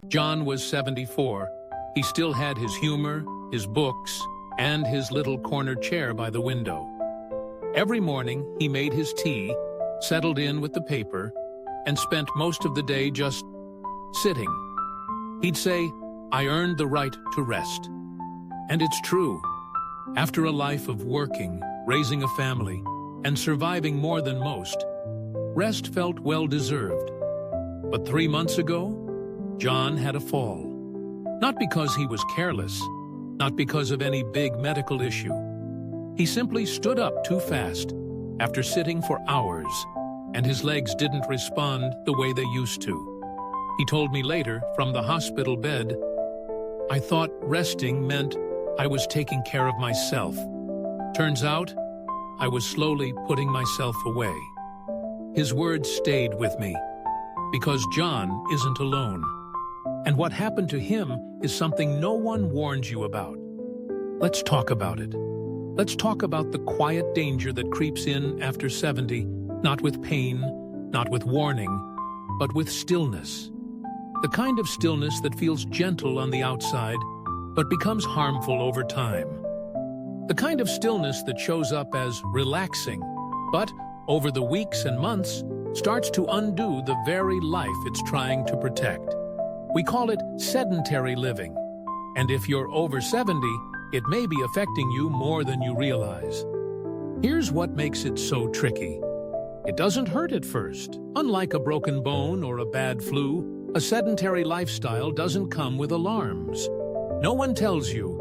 John was 74. He still had his humor, his books, and his little corner chair by the window. Every morning, he made his tea, settled in with the paper, and spent most of the day just sitting. He'd say, "I earned the right to rest." And it's true. After a life of working, raising a family, and surviving more than most, rest felt well-deserved. But 3 months ago, John had a fall. Not because he was careless, not because of any big medical issue. He simply stood up too fast after sitting for hours, and his legs didn't respond the way they used to. He told me later, from the hospital bed, "I thought resting meant I was taking care of myself. Turns out, I was slowly putting myself away." His words stayed with me, because John isn't alone. And what happened to him is something no one warns you about. Let's talk about it. Let's talk about the quiet danger that creeps in after 70, not with pain, not with warning, but with stillness. The kind of stillness that feels gentle on the outside, but becomes harmful over time. The kind of stillness that shows up as relaxing, but over the weeks and months, starts to undo the very life it's trying to protect. We call it sedentary living, and if you're over 70, it may be affecting you more than you realize. Here's what makes it so tricky. It doesn't hurt at first. Unlike a broken bone or a bad flu, a sedentary lifestyle doesn't come with alarms. No one tells you,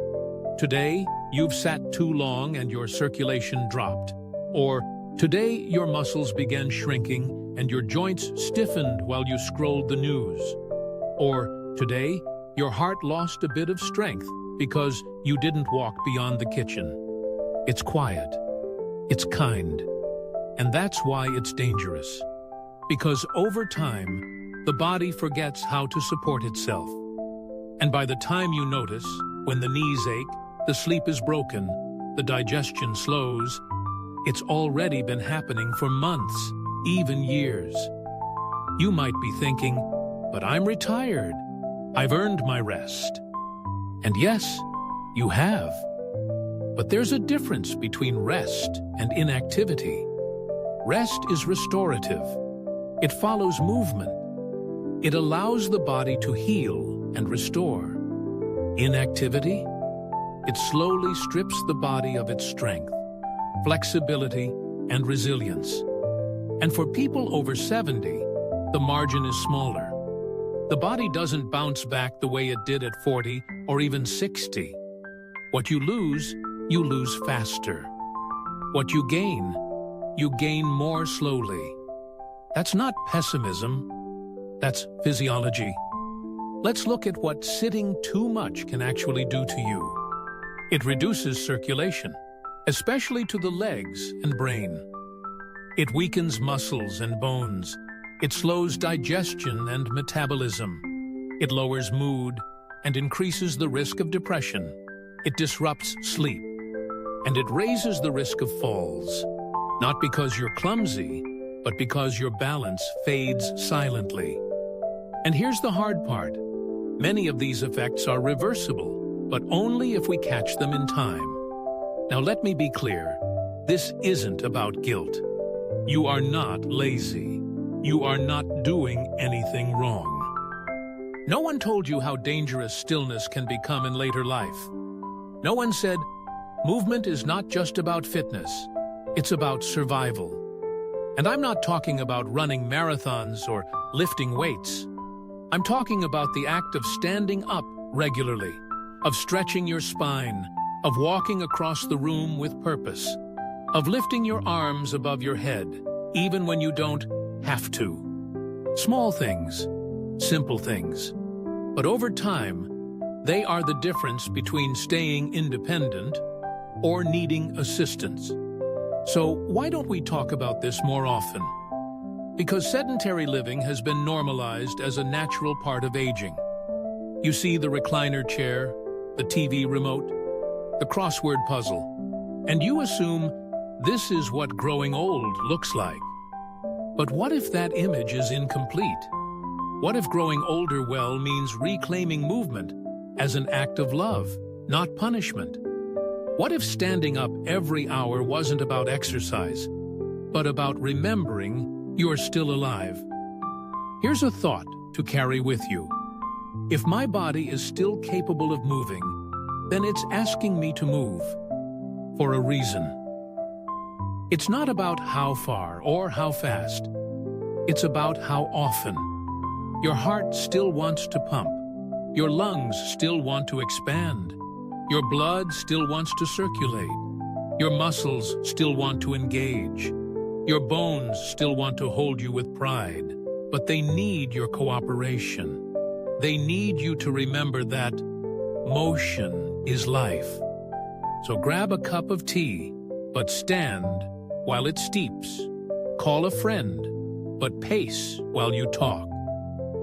"Today, you've sat too long and your circulation dropped," or "Today, your muscles began shrinking and your joints stiffened while you scrolled the news," or "Today, your heart lost a bit of strength because you didn't walk beyond the kitchen." It's quiet. It's kind. And that's why it's dangerous. Because over time, the body forgets how to support itself. And by the time you notice, when the knees ache, the sleep is broken, the digestion slows, it's already been happening for months, even years. You might be thinking, "But I'm retired. I've earned my rest." And yes, you have. But there's a difference between rest and inactivity. Rest is restorative. It follows movement. It allows the body to heal and restore. Inactivity? It slowly strips the body of its strength, flexibility, and resilience. And for people over 70, the margin is smaller. The body doesn't bounce back the way it did at 40 or even 60. What you lose faster. What you gain more slowly. That's not pessimism, that's physiology. Let's look at what sitting too much can actually do to you. It reduces circulation, especially to the legs and brain. It weakens muscles and bones. It slows digestion and metabolism. It lowers mood and increases the risk of depression. It disrupts sleep. And it raises the risk of falls. Not because you're clumsy, but because your balance fades silently. And here's the hard part. Many of these effects are reversible, but only if we catch them in time. Now let me be clear. This isn't about guilt. You are not lazy. You are not doing anything wrong. No one told you how dangerous stillness can become in later life. No one said, movement is not just about fitness. It's about survival. And I'm not talking about running marathons or lifting weights. I'm talking about the act of standing up regularly, of stretching your spine, of walking across the room with purpose, of lifting your arms above your head, even when you don't have to. Small things, simple things. But over time, they are the difference between staying independent or needing assistance. So why don't we talk about this more often? Because sedentary living has been normalized as a natural part of aging. You see the recliner chair, the TV remote, the crossword puzzle, and you assume this is what growing old looks like. But what if that image is incomplete? What if growing older well means reclaiming movement as an act of love, not punishment? What if standing up every hour wasn't about exercise, but about remembering you're still alive? Here's a thought to carry with you. If my body is still capable of moving, then it's asking me to move for a reason. It's not about how far or how fast. It's about how often. Your heart still wants to pump. Your lungs still want to expand. Your blood still wants to circulate. Your muscles still want to engage. Your bones still want to hold you with pride. But they need your cooperation. They need you to remember that motion is life. So grab a cup of tea, but stand while it steeps. Call a friend, but pace while you talk.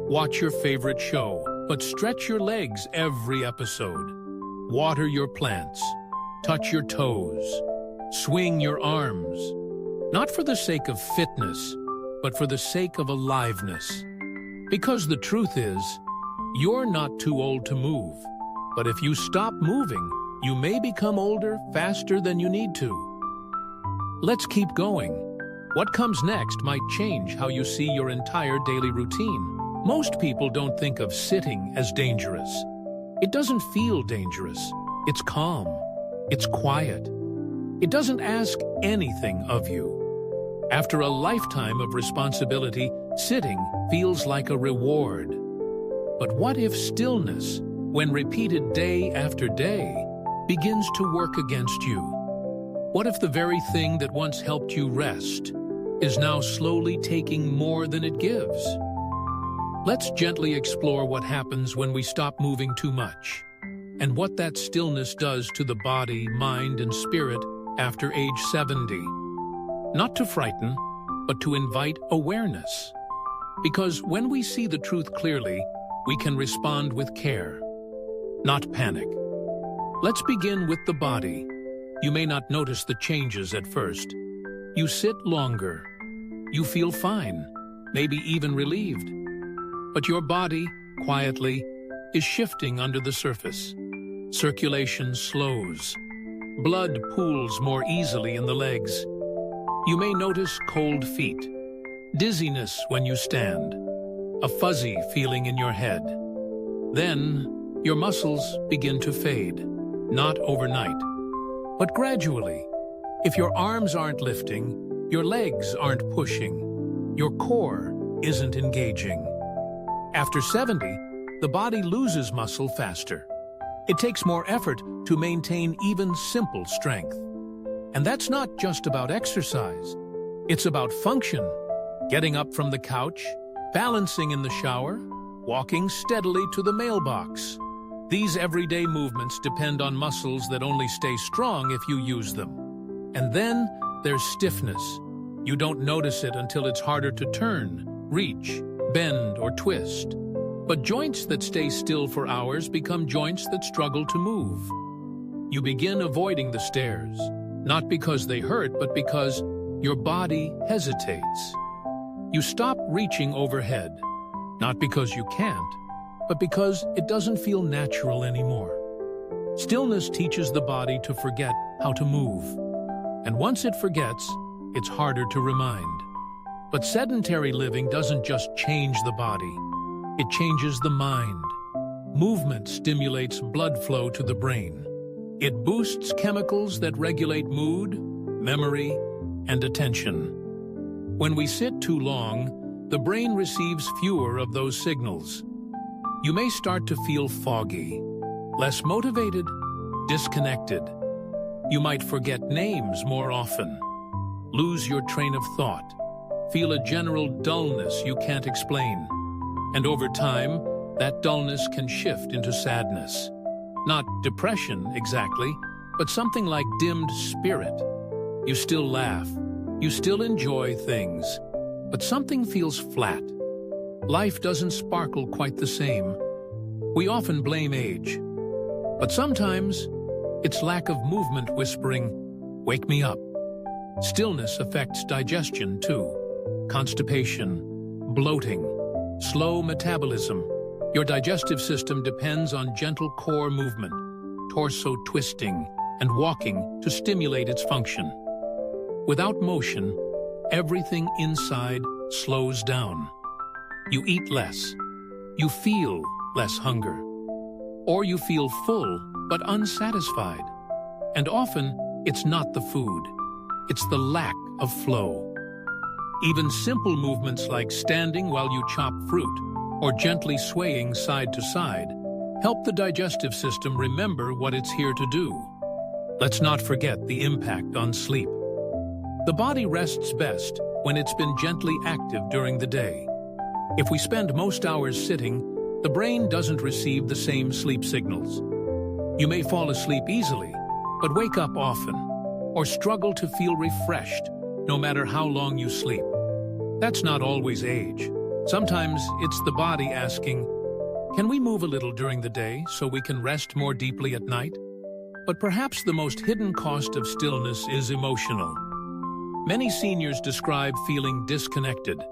Watch your favorite show, but stretch your legs every episode. Water your plants, touch your toes, swing your arms. Not for the sake of fitness, but for the sake of aliveness. Because the truth is, you're not too old to move. But if you stop moving, you may become older faster than you need to. Let's keep going. What comes next might change how you see your entire daily routine. Most people don't think of sitting as dangerous. It doesn't feel dangerous. It's calm. It's quiet. It doesn't ask anything of you. After a lifetime of responsibility, sitting feels like a reward. But what if stillness, when repeated day after day, begins to work against you? What if the very thing that once helped you rest is now slowly taking more than it gives? Let's gently explore what happens when we stop moving too much, and what that stillness does to the body, mind, and spirit after age 70. Not to frighten, but to invite awareness. Because when we see the truth clearly, we can respond with care, not panic. Let's begin with the body. You may not notice the changes at first. You sit longer. You feel fine, maybe even relieved. But your body, quietly, is shifting under the surface. Circulation slows. Blood pools more easily in the legs. You may notice cold feet, dizziness when you stand, a fuzzy feeling in your head. Then, your muscles begin to fade, not overnight, but gradually. If your arms aren't lifting, your legs aren't pushing, your core isn't engaging. After 70, the body loses muscle faster. It takes more effort to maintain even simple strength. And that's not just about exercise. It's about function. Getting up from the couch, balancing in the shower, walking steadily to the mailbox. These everyday movements depend on muscles that only stay strong if you use them. And then there's stiffness. You don't notice it until it's harder to turn, reach, bend, or twist. But joints that stay still for hours become joints that struggle to move. You begin avoiding the stairs. Not because they hurt, but because your body hesitates. You stop reaching overhead, not because you can't, but because it doesn't feel natural anymore. Stillness teaches the body to forget how to move. And once it forgets, it's harder to remind. But sedentary living doesn't just change the body, it changes the mind. Movement stimulates blood flow to the brain. It boosts chemicals that regulate mood, memory, and attention. When we sit too long, the brain receives fewer of those signals. You may start to feel foggy, less motivated, disconnected. You might forget names more often, lose your train of thought, feel a general dullness you can't explain. And over time, that dullness can shift into sadness. Not depression exactly, but something like dimmed spirit. You still laugh, you still enjoy things, but something feels flat. Life doesn't sparkle quite the same. We often blame age, but sometimes it's lack of movement whispering, "Wake me up." Stillness affects digestion too. Constipation, bloating, Slow metabolism. Your digestive system depends on gentle core movement, torso twisting, and walking to stimulate its function. Without motion, everything inside slows down. You eat less. You feel less hunger. Or you feel full but unsatisfied. And often, it's not the food. It's the lack of flow. Even simple movements like standing while you chop fruit or gently swaying side to side help the digestive system remember what it's here to do. Let's not forget the impact on sleep. The body rests best when it's been gently active during the day. If we spend most hours sitting, the brain doesn't receive the same sleep signals. You may fall asleep easily, but wake up often, or struggle to feel refreshed no matter how long you sleep. That's not always age. Sometimes it's the body asking, can we move a little during the day so we can rest more deeply at night? But perhaps the most hidden cost of stillness is emotional. Many seniors describe feeling disconnected,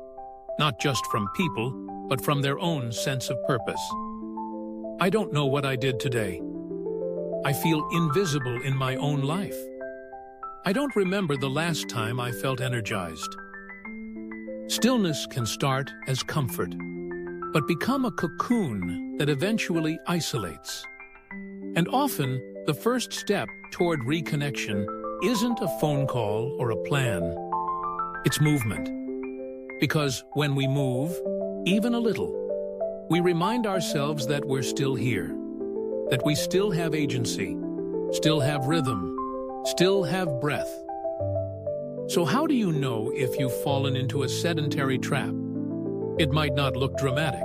not just from people, but from their own sense of purpose. I don't know what I did today. I feel invisible in my own life. I don't remember the last time I felt energized. Stillness can start as comfort, but become a cocoon that eventually isolates. And often, the first step toward reconnection isn't a phone call or a plan. It's movement. Because when we move, even a little, we remind ourselves that we're still here, that we still have agency, still have rhythm, still have breath. So how do you know if you've fallen into a sedentary trap? It might not look dramatic.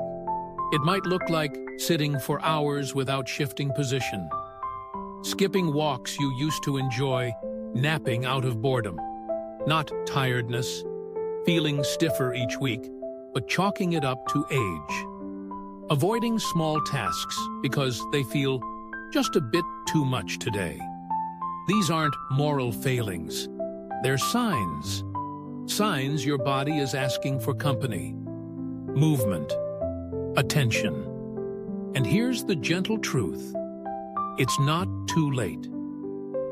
It might look like sitting for hours without shifting position, skipping walks you used to enjoy, napping out of boredom. Not tiredness, feeling stiffer each week, but chalking it up to age. Avoiding small tasks because they feel just a bit too much today. These aren't moral failings. They're signs. Signs your body is asking for company, movement, attention. And here's the gentle truth. It's not too late.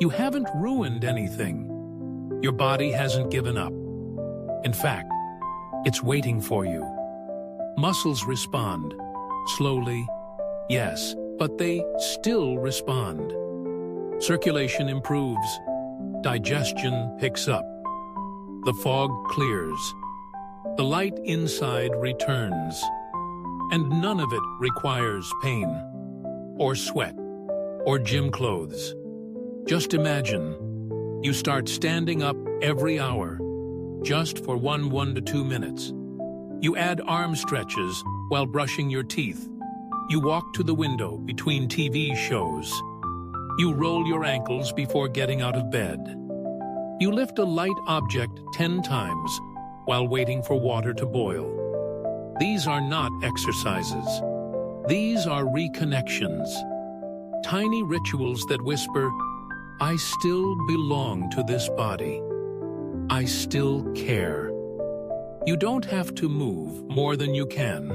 You haven't ruined anything. Your body hasn't given up. In fact, it's waiting for you. Muscles respond. Slowly, yes, but they still respond. Circulation improves. Digestion picks up. The fog clears. The light inside returns. And none of it requires pain, or sweat, or gym clothes. Just imagine, you start standing up every hour, just for 1 to 2 minutes. You add arm stretches while brushing your teeth. You walk to the window between TV shows. You roll your ankles before getting out of bed. You lift a light object 10 times while waiting for water to boil. These are not exercises. These are reconnections. Tiny rituals that whisper, I still belong to this body. I still care. You don't have to move more than you can.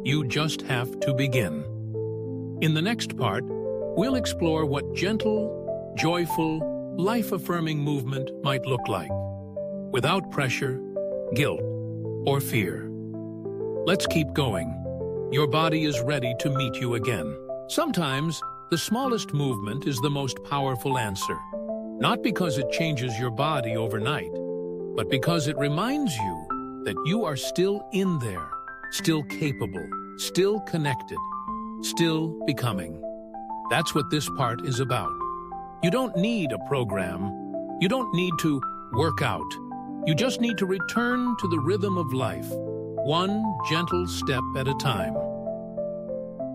You just have to begin. In the next part, we'll explore what gentle, joyful, life-affirming movement might look like, without pressure, guilt, or fear. Let's keep going. Your body is ready to meet you again. Sometimes, the smallest movement is the most powerful answer. Not because it changes your body overnight, but because it reminds you that you are still in there, still capable, still connected, still becoming. That's what this part is about. You don't need a program. You don't need to work out. You just need to return to the rhythm of life, one gentle step at a time.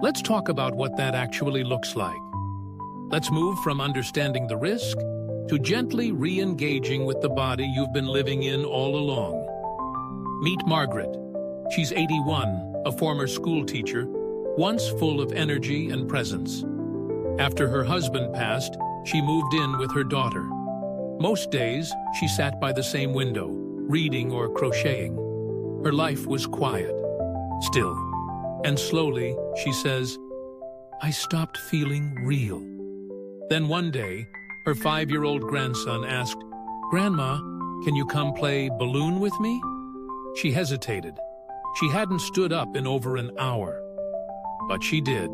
Let's talk about what that actually looks like. Let's move from understanding the risk to gently re-engaging with the body you've been living in all along. Meet Margaret. She's 81, a former school teacher, once full of energy and presence. After her husband passed, she moved in with her daughter. Most days, she sat by the same window, reading or crocheting. Her life was quiet. still. And slowly, she says, I stopped feeling real. Then one day, her 5-year-old grandson asked, Grandma, can you come play balloon with me? She hesitated. She hadn't stood up in over an hour. But she did.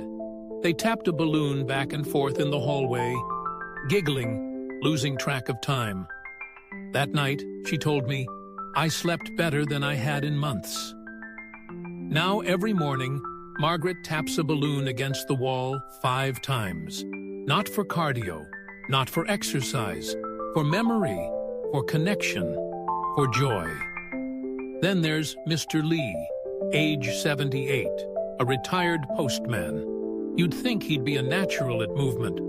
They tapped a balloon back and forth in the hallway, giggling, losing track of time. That night, she told me, I slept better than I had in months. Now every morning, Margaret taps a balloon against the wall 5 times. Not for cardio, not for exercise, for memory, for connection, for joy. Then there's Mr. Lee, age 78, a retired postman. You'd think he'd be a natural at movement,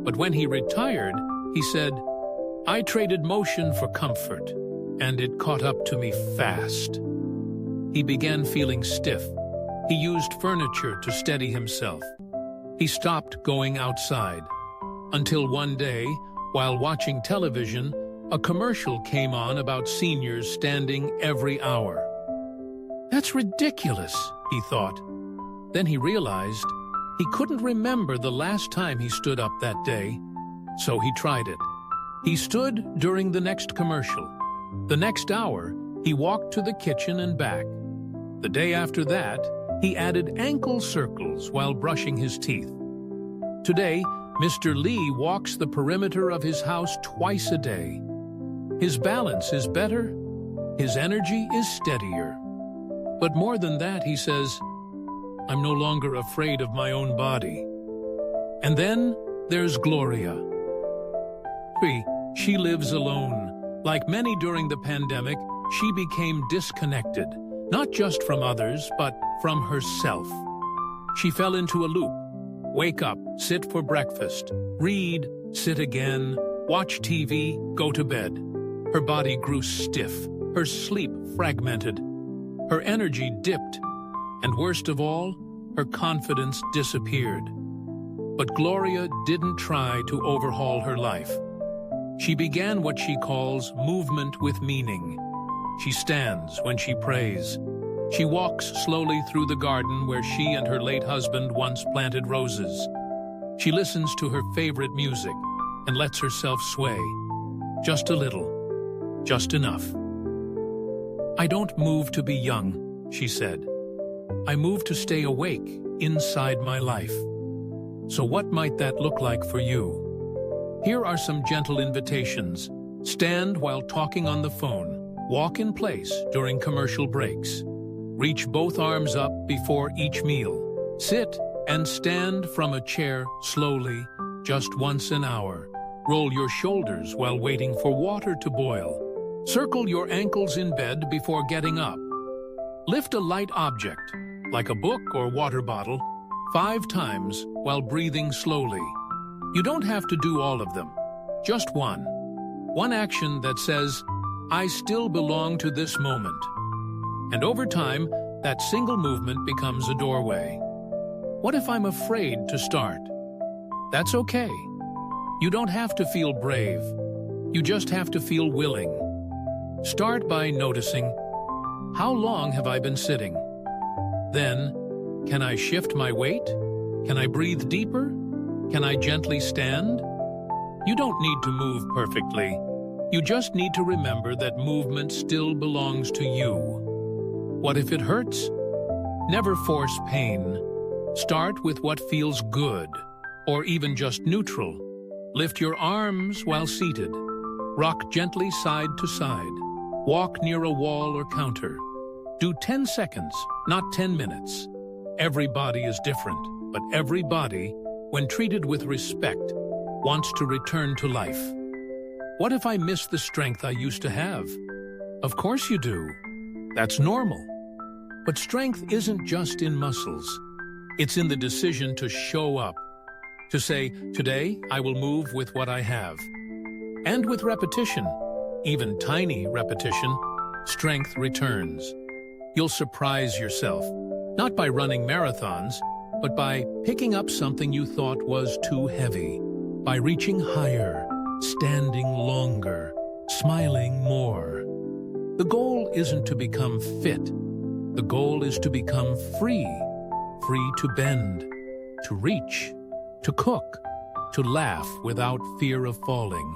but when he retired, he said, I traded motion for comfort, and it caught up to me fast. He began feeling stiff. He used furniture to steady himself. He stopped going outside. Until one day, while watching television, a commercial came on about seniors standing every hour. That's ridiculous, he thought. Then he realized he couldn't remember the last time he stood up that day, so he tried it. He stood during the next commercial. The next hour, he walked to the kitchen and back. The day after that, he added ankle circles while brushing his teeth. Today, Mr. Lee walks the perimeter of his house twice a day. His balance is better, his energy is steadier. But more than that, he says, I'm no longer afraid of my own body. And then there's Gloria. She lives alone. Like many during the pandemic, she became disconnected, not just from others, but from herself. She fell into a loop. Wake up, sit for breakfast, read, sit again, watch TV, go to bed. Her body grew stiff, her sleep fragmented. Her energy dipped, and worst of all, her confidence disappeared. But Gloria didn't try to overhaul her life. She began what she calls movement with meaning. She stands when she prays. She walks slowly through the garden where she and her late husband once planted roses. She listens to her favorite music and lets herself sway. Just a little, just enough. I don't move to be young, she said. I move to stay awake inside my life. So what might that look like for you? Here are some gentle invitations. Stand while talking on the phone. Walk in place during commercial breaks. Reach both arms up before each meal. Sit and stand from a chair slowly, just once an hour. Roll your shoulders while waiting for water to boil. Circle your ankles in bed before getting up. Lift a light object, like a book or water bottle, 5 times while breathing slowly. You don't have to do all of them, just one. One action that says, I still belong to this moment. And over time, that single movement becomes a doorway. What if I'm afraid to start? That's okay. You don't have to feel brave. You just have to feel willing. Start by noticing, how long have I been sitting? Then, can I shift my weight? Can I breathe deeper? Can I gently stand? You don't need to move perfectly. You just need to remember that movement still belongs to you. What if it hurts? Never force pain. Start with what feels good, or even just neutral. Lift your arms while seated. Rock gently side to side. Walk near a wall or counter. Do 10 seconds, not 10 minutes. Every body is different, but every body, when treated with respect, wants to return to life. What if I miss the strength I used to have? Of course you do. That's normal. But strength isn't just in muscles. It's in the decision to show up. To say, today I will move with what I have. And with repetition, even tiny repetition, strength returns. You'll surprise yourself, not by running marathons, but by picking up something you thought was too heavy, by reaching higher, standing longer, smiling more. The goal isn't to become fit. The goal is to become free, free to bend, to reach, to cook, to laugh without fear of falling,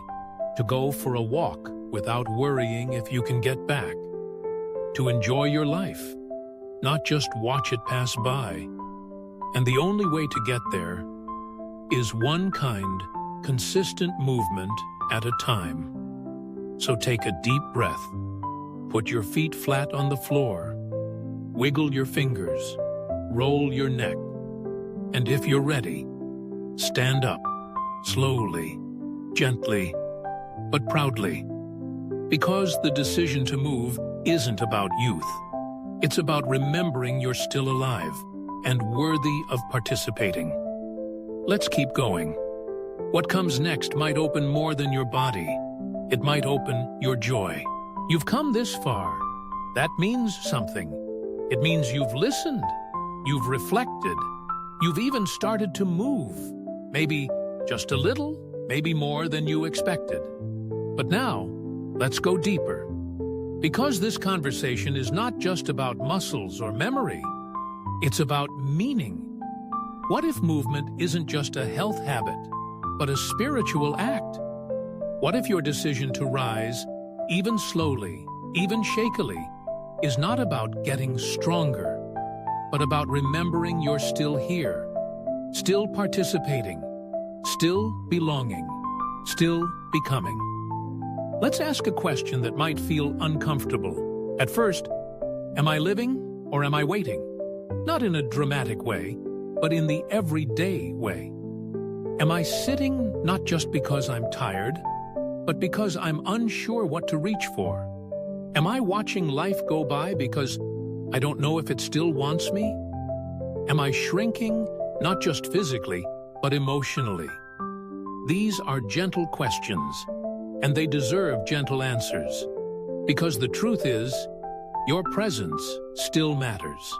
to go for a walk without worrying if you can get back, to enjoy your life, not just watch it pass by. And the only way to get there is one kind, consistent movement at a time. So take a deep breath, put your feet flat on the floor, wiggle your fingers, roll your neck, and if you're ready, stand up, slowly, gently, but proudly. Because the decision to move isn't about youth. It's about remembering you're still alive and worthy of participating. Let's keep going. What comes next might open more than your body. It might open your joy. You've come this far. That means something. It means you've listened, you've reflected, you've even started to move. Maybe just a little, maybe more than you expected. But now, let's go deeper. Because this conversation is not just about muscles or memory, it's about meaning. What if movement isn't just a health habit, but a spiritual act? What if your decision to rise, even slowly, even shakily, is not about getting stronger, but about remembering you're still here, still participating, still belonging, still becoming? Let's ask a question that might feel uncomfortable. At first, am I living or am I waiting? Not in a dramatic way, but in the everyday way. Am I sitting not just because I'm tired, but because I'm unsure what to reach for? Am I watching life go by because I don't know if it still wants me? Am I shrinking, not just physically, but emotionally? These are gentle questions, and they deserve gentle answers. Because the truth is, your presence still matters.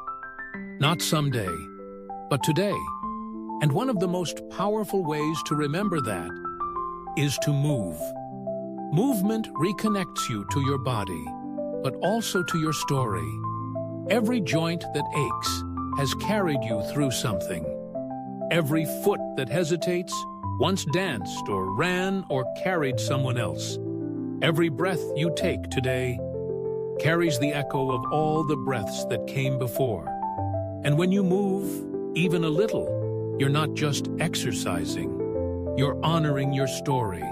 Not someday, but today. And one of the most powerful ways to remember that is to move. Movement reconnects you to your body, but also to your story. Every joint that aches has carried you through something. Every foot that hesitates once danced or ran or carried someone else. Every breath you take today carries the echo of all the breaths that came before. And when you move, even a little, you're not just exercising, you're honoring your story.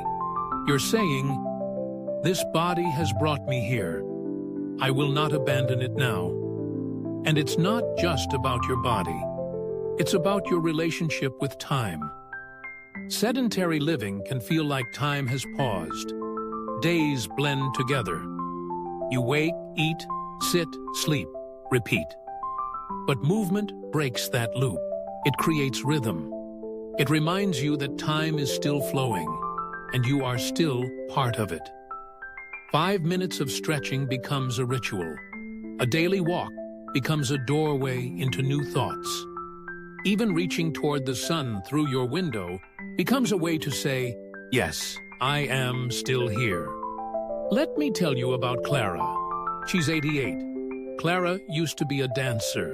You're saying, "This body has brought me here. I will not abandon it now." And it's not just about your body. It's about your relationship with time. Sedentary living can feel like time has paused. Days blend together. You wake, eat, sit, sleep, repeat. But movement breaks that loop. It creates rhythm. It reminds you that time is still flowing, and you are still part of it. 5 minutes of stretching becomes a ritual. A daily walk becomes a doorway into new thoughts. Even reaching toward the sun through your window becomes a way to say, "Yes, I am still here." Let me tell you about Clara. She's 88. Clara used to be a dancer.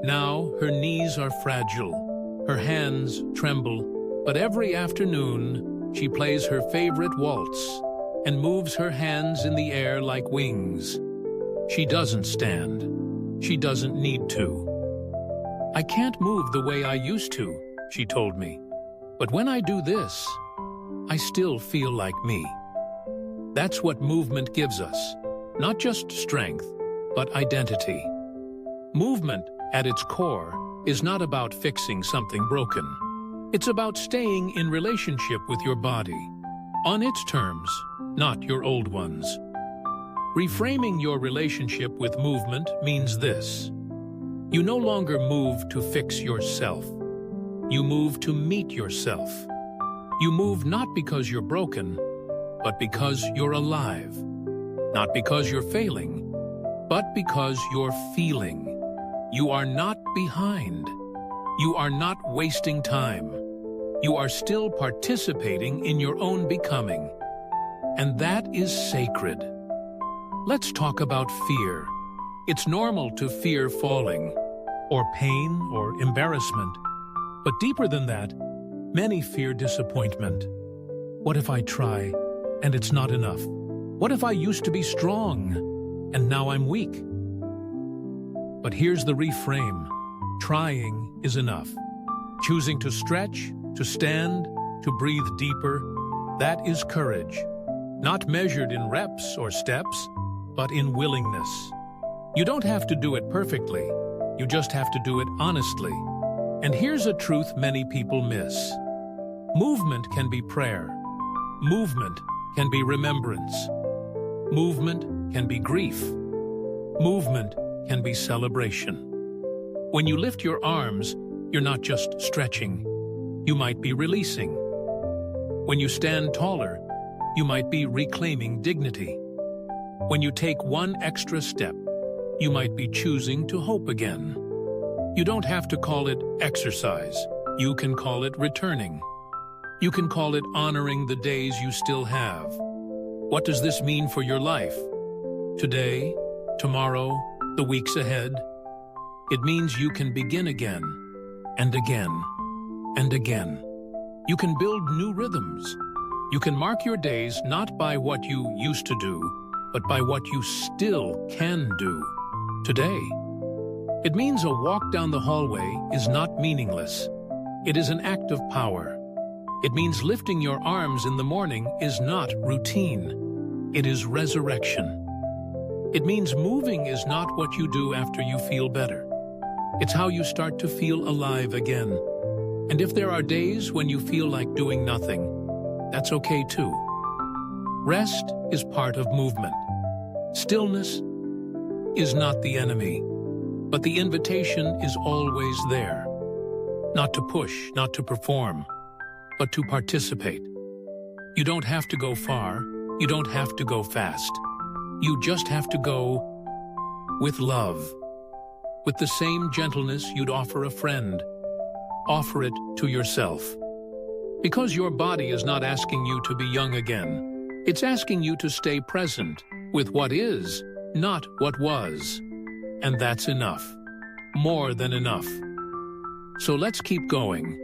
Now her knees are fragile, her hands tremble, but every afternoon she plays her favorite waltz and moves her hands in the air like wings. She doesn't stand. She doesn't need to. "I can't move the way I used to," she told me. "But when I do this, I still feel like me." That's what movement gives us. Not just strength, but identity. Movement, at its core, is not about fixing something broken. It's about staying in relationship with your body, on its terms, not your old ones. Reframing your relationship with movement means this. You no longer move to fix yourself. You move to meet yourself. You move not because you're broken, but because you're alive. Not because you're failing, but because you're feeling. You are not behind. You are not wasting time. You are still participating in your own becoming. And that is sacred. Let's talk about fear. It's normal to fear falling, or pain, or embarrassment. But deeper than that, many fear disappointment. What if I try, and it's not enough? What if I used to be strong, and now I'm weak? But here's the reframe. Trying is enough. Choosing to stretch, to stand, to breathe deeper, that is courage. Not measured in reps or steps, but in willingness. You don't have to do it perfectly. You just have to do it honestly. And here's a truth many people miss. Movement can be prayer. Movement can be remembrance. Movement can be grief. Movement can be celebration. When you lift your arms, you're not just stretching. You might be releasing. When you stand taller, you might be reclaiming dignity. When you take one extra step, you might be choosing to hope again. You don't have to call it exercise. You can call it returning. You can call it honoring the days you still have. What does this mean for your life? Today, tomorrow, the weeks ahead? It means you can begin again, and again, and again. You can build new rhythms. You can mark your days not by what you used to do, but by what you still can do today. It means a walk down the hallway is not meaningless. It is an act of power. It means lifting your arms in the morning is not routine. It is resurrection. It means moving is not what you do after you feel better. It's how you start to feel alive again. And if there are days when you feel like doing nothing, that's okay too. Rest is part of movement. Stillness is not the enemy, but the invitation is always there. Not to push, not to perform, but to participate. You don't have to go far. You don't have to go fast. You just have to go with love. With the same gentleness you'd offer a friend. Offer it to yourself. Because your body is not asking you to be young again. It's asking you to stay present with what is, not what was. And that's enough. More than enough. So let's keep going.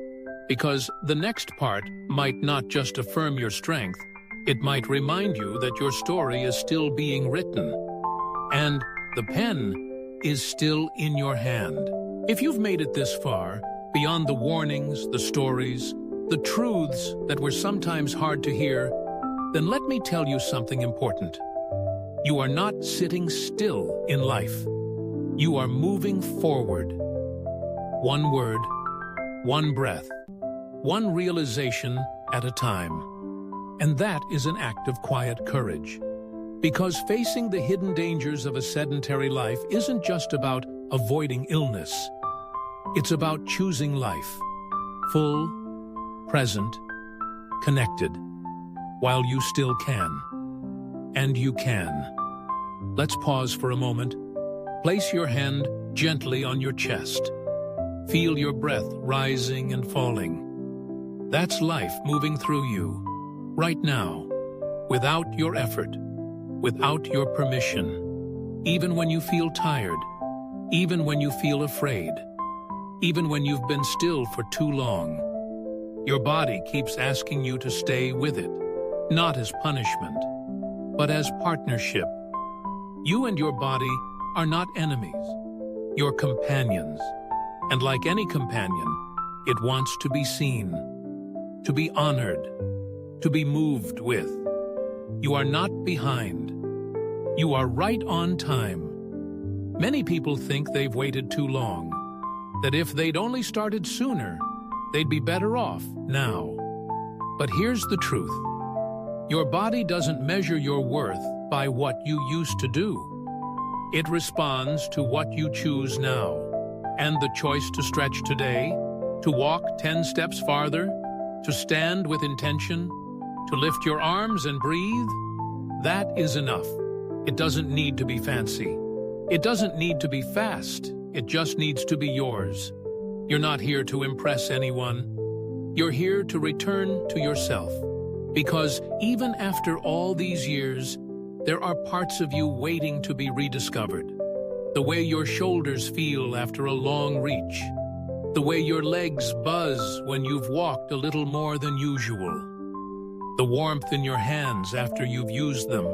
Because the next part might not just affirm your strength, it might remind you that your story is still being written. And the pen is still in your hand. If you've made it this far, beyond the warnings, the stories, the truths that were sometimes hard to hear, then let me tell you something important. You are not sitting still in life. You are moving forward. One word, one breath, one realization at a time. And that is an act of quiet courage. Because facing the hidden dangers of a sedentary life isn't just about avoiding illness. It's about choosing life, full, present, connected, while you still can. And you can. Let's pause for a moment. Place your hand gently on your chest. Feel your breath rising and falling. That's life moving through you, right now, without your effort, without your permission. Even when you feel tired, even when you feel afraid, even when you've been still for too long, your body keeps asking you to stay with it, not as punishment, but as partnership. You and your body are not enemies, you're companions. And like any companion, it wants to be seen, to be honored, to be moved with. You are not behind. You are right on time. Many people think they've waited too long, that if they'd only started sooner, they'd be better off now. But here's the truth. Your body doesn't measure your worth by what you used to do. It responds to what you choose now. And the choice to stretch today, to walk 10 steps farther, to stand with intention, to lift your arms and breathe, that is enough. It doesn't need to be fancy. It doesn't need to be fast. It just needs to be yours. You're not here to impress anyone. You're here to return to yourself. Because even after all these years, there are parts of you waiting to be rediscovered. the way your shoulders feel after a long reach, the way your legs buzz when you've walked a little more than usual, the warmth in your hands after you've used them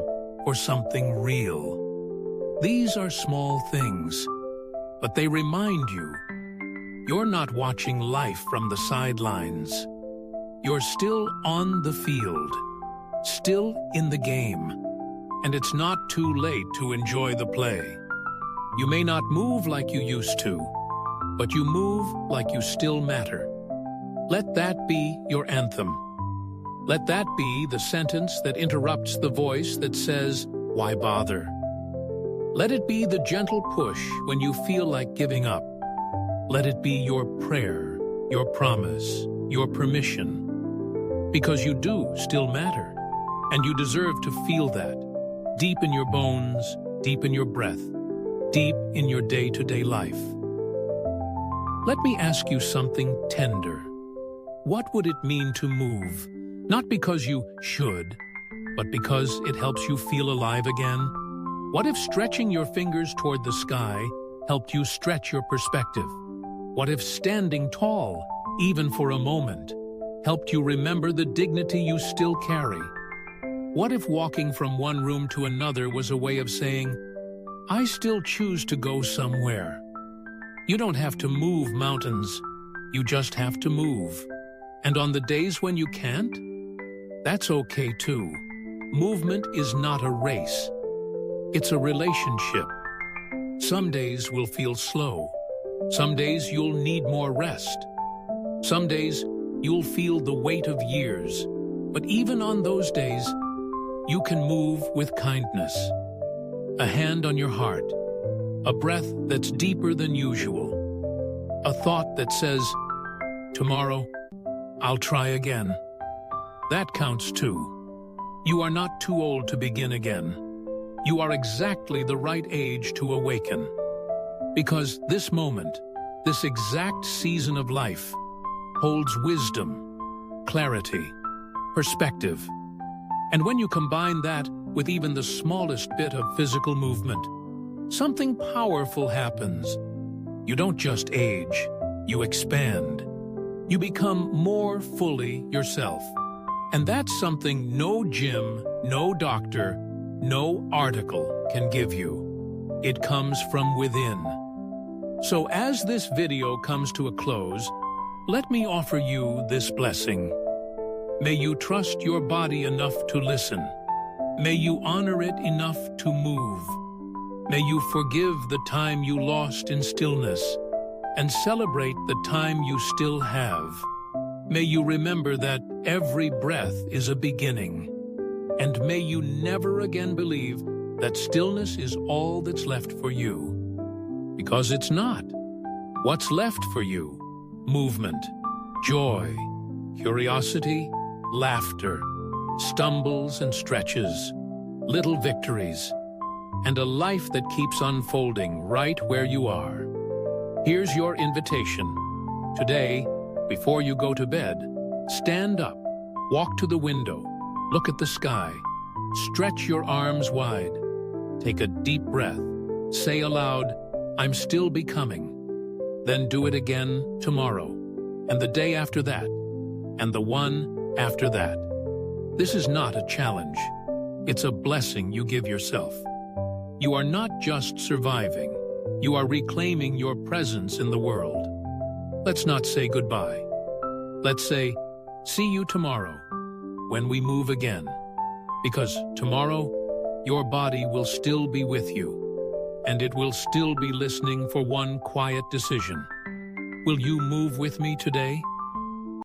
for something real. These are small things, but they remind you you're not watching life from the sidelines. You're still on the field, still in the game, and it's not too late to enjoy the play. You may not move like you used to, but you move like you still matter. Let that be your anthem. Let that be the sentence that interrupts the voice that says, "Why bother?" Let it be the gentle push when you feel like giving up. Let it be your prayer, your promise, your permission. Because you do still matter, and you deserve to feel that, deep in your bones, deep in your breath, deep in your day-to-day life. Let me ask you something tender. What would it mean to move? Not because you should, but because it helps you feel alive again? What if stretching your fingers toward the sky helped you stretch your perspective? What if standing tall, even for a moment, helped you remember the dignity you still carry? What if walking from one room to another was a way of saying, "I still choose to go somewhere"? You don't have to move mountains, you just have to move. And on the days when you can't, that's okay too. Movement is not a race. It's a relationship. Some days will feel slow. Some days you'll need more rest. Some days you'll feel the weight of years. But even on those days, you can move with kindness. A hand on your heart. A breath that's deeper than usual. A thought that says, "Tomorrow, I'll try again." That counts too. You are not too old to begin again. You are exactly the right age to awaken. Because this moment, this exact season of life, holds wisdom, clarity, perspective. And when you combine that with even the smallest bit of physical movement, something powerful happens. You don't just age, you expand. You become more fully yourself. And that's something no gym, no doctor, no article can give you. It comes from within. So as this video comes to a close, let me offer you this blessing. May you trust your body enough to listen. May you honor it enough to move. May you forgive the time you lost in stillness and celebrate the time you still have. May you remember that every breath is a beginning. And may you never again believe that stillness is all that's left for you. Because it's not. What's left for you? Movement, joy, curiosity, laughter, stumbles and stretches, little victories, and a life that keeps unfolding right where you are. Here's your invitation. Today, before you go to bed, stand up, walk to the window, look at the sky, stretch your arms wide, take a deep breath, say aloud, "I'm still becoming." Then do it again tomorrow, and the day after that, and the one after that. This is not a challenge. It's a blessing you give yourself. You are not just surviving. You are reclaiming your presence in the world. Let's not say goodbye. Let's say, "See you tomorrow," when we move again. Because tomorrow, your body will still be with you, and it will still be listening for one quiet decision. Will you move with me today?